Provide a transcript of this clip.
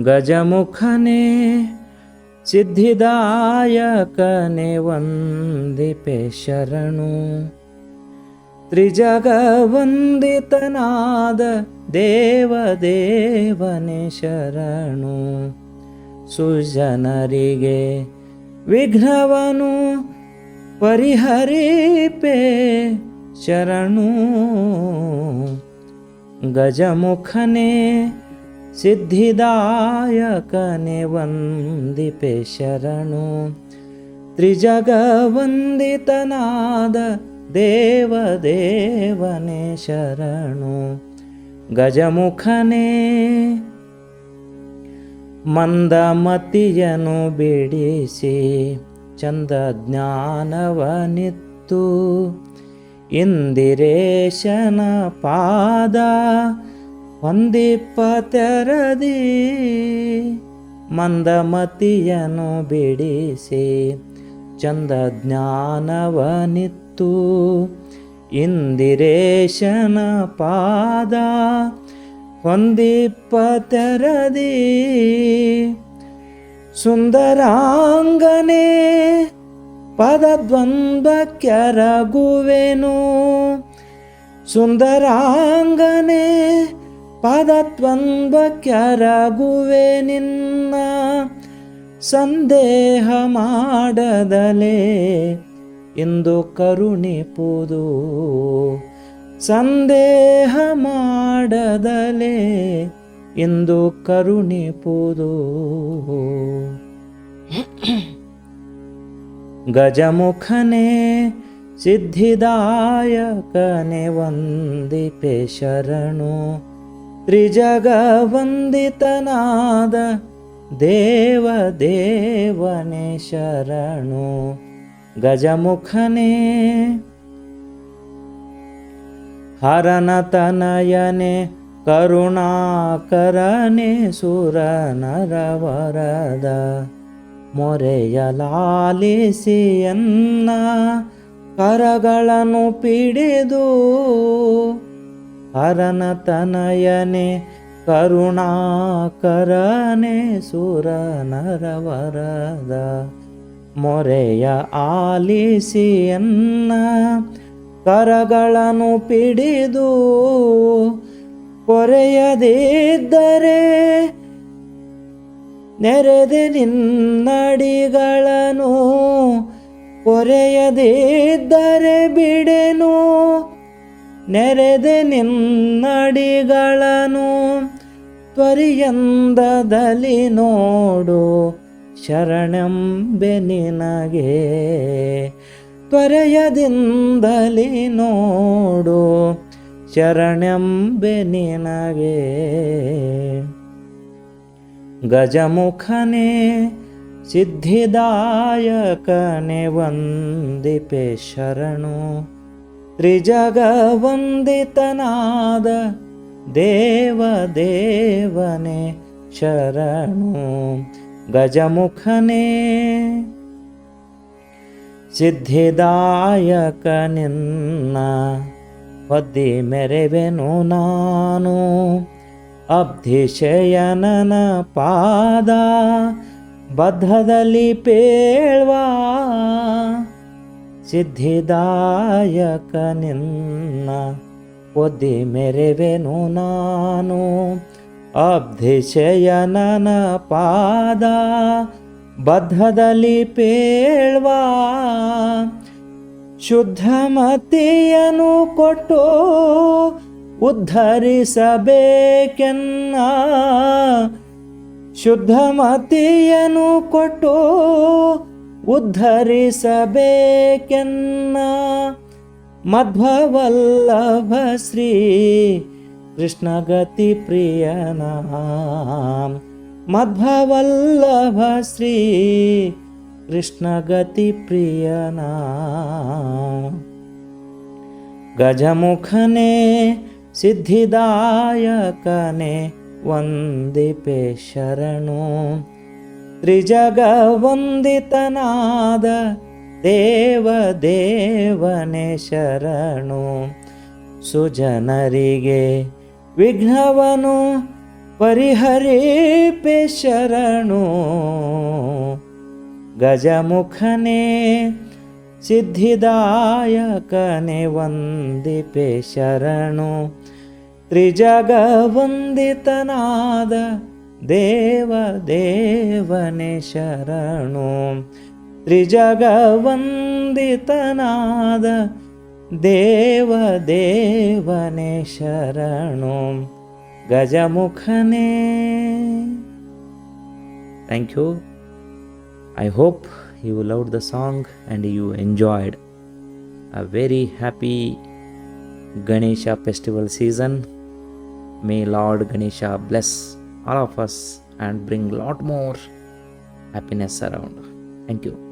ಗಜಮುಖನೇ ಸಿದ್ಧಿದಾಯಕನೇ ವಂದಿಪೆ ಶರಣು. ತ್ರಿಜಗವಂದಿತನಾದ ದೇವದೇವನೇ ಶರಣು. ಸುಜನರಿಗೆ ವಿಘ್ನವನು ಪರಿಹರಿಪೆ ಶರಣು. ಗಜಮುಖನೇ ಸಿದ್ಧಿದಾಯಕನೇ ವಂದಿಪೆ ಶರಣು. ತ್ರಿಜಗವಂದಿತನಾದ ದೇವದೇವನೇ ಶರಣು. ಗಜಮುಖನೇ ಮಂದಮತಿಯನು ಬಿಡಿಸಿ ಚಂದ ಜ್ಞಾನವನಿತ್ತು. ಇಂದಿರೇಶನ ಪಾದ ವಂದಿಪ ತೆರದಿ. ಮಂದಮತಿಯನು ಬಿಡಿಸಿ ಚಂದ ಜ್ಞಾನವನಿತ್ತು. ಇಂದಿರೇಶನ ಪಾದ ವಂದಿಪ ತೆರದಿ. ಸುಂದರಾಂಗನೇ ಪದದ್ವಂದ್ವಕ್ಕೆರಗುವೆನು. ಸುಂದರಾಂಗನೇ ಪದದ್ವಂದ್ವಕ್ಕೆರಗುವೆ ನಿನ್ನ. ಸಂದೇಹ ಮಾಡದಲೇ ಇಂದು ಕರುಣಿಪುದು. ಸಂದೇಹ ಮಾಡದಲೇ ಇಂದು ಕರುಣಿಪುದು. ಗಜಮುಖನೇ ಸಿದ್ಧಿದಾಯಕನೇ ವಂದಿಪೆ ಶರಣು. ತ್ರಿಜಗವಂದಿತನಾದ ದೇವದೇವನೇ ಶರಣು. ಗಜಮುಖನೇ ಹರನತನಯನೇ ಕರುಣಾಕರನೇ ಸುರನರವರದ. ಮೊರೆಯಲಾಲಿಸಿಯನ್ನ ಕರಗಳನ್ನು ಪಿಡಿದು. ಹರನತನಯನೇ ಕರುಣಾಕರನೇ ಸುರನರವರದ. ಮೊರೆಯ ಆಲಿಸಿಯನ್ನ ಕರಗಳನ್ನು ಪಿಡಿದು. ಪೊರೆಯದಿದ್ದರೆ ನೆರೆದೆ ನಿನ್ನಡಿಗಳನ್ನು. ಪೊರೆಯದಿದ್ದರೆ ಬಿಡೆನು ನೆರೆದೆ ನಿನ್ನಡಿಗಳನ್ನು. ತ್ವರಿಯಂದದಲ್ಲಿ ನೋಡು ಶರಣೆಂಬೆ ನಿನಗೆ. ತ್ವರೆಯದಿಂದಲಿ ನೋಡು ಶರಣೆಂಬೆ ನಿನಗೆ. ಗಜಮುಖನೇ ಸಿದ್ಧಿದಾಯಕನೇ ವಂದಿಪೆ ಶರಣು. ತ್ರಿಜಗವಂದಿತನಾದ ದೇವದೇವನೇ ಶರಣು. ಗಜಮುಖನೇ ಸಿದ್ಧಿದಾಯಕ ನಿನ್ನ ಒದ್ದಿ ಮೆರೆವೆನು ನಾನು. ಅಬ್ಧಿಶಯನನ ಪಾದ ಬದ್ಧದಲ್ಲಿ ಪೇಳ್ವ. ಸಿದ್ಧಿದಾಯಕ ನಿನ್ನ ಒದ್ದಿ ಮೆರೆವೆನು ನಾನು. ಅಬ್ಧಿಶಯನನ ಪಾದ ಬದ್ಧದಲ್ಲಿ ಪೇಳ್ವ. ಶುದ್ಧಮತಿಯನು ಕೊಟ್ಟು ಉದ್ಧರಿಸಬೇಕೆನ್ನ. ಶುದ್ಧಮತಿಯನು ಕೊಟ್ಟು ಉದ್ಧರಿಸಬೇಕೆನ್ನ. ಮಧ್ವವಲ್ಲಭ ಶ್ರೀ ಕೃಷ್ಣಗತಿ ಪ್ರಿಯನ. ಮಧ್ವವಲ್ಲಭ ಶ್ರೀ ಕೃಷ್ಣಗತಿ ಪ್ರಿಯನ. ಗಜಮುಖನೇ ಸಿದ್ಧಿದಾಯಕನೇ ವಂದಿಪೆ ಶರಣು. ತ್ರಿಜಗವಂದಿತನಾದ ದೇವದೇವನೇ ಶರಣು. ಸುಜನರಿಗೆ ವಿಘ್ನವನು ಪರಿಹರಿಪೆ ಶರಣು. ಗಜಮುಖನೇ ಸಿದ್ಧಿದಾಯಕನೆ ವಂದಿಪೆ ಶರಣು. ತ್ರಿಜಗ ವಂದಿತನಾದ ದೇವ ದೇವನೇ ಶರಣು. ತ್ರಿಜಗ ವಂದಿತನಾದ ದೇವ ದೇವನೇ ಶರಣು. ಗಜಮುಖನೇ. Thank you. I hope you loved the song and you enjoyed a very happy Ganesha festival season. May Lord Ganesha bless all of us and bring lot more happiness around. Thank you.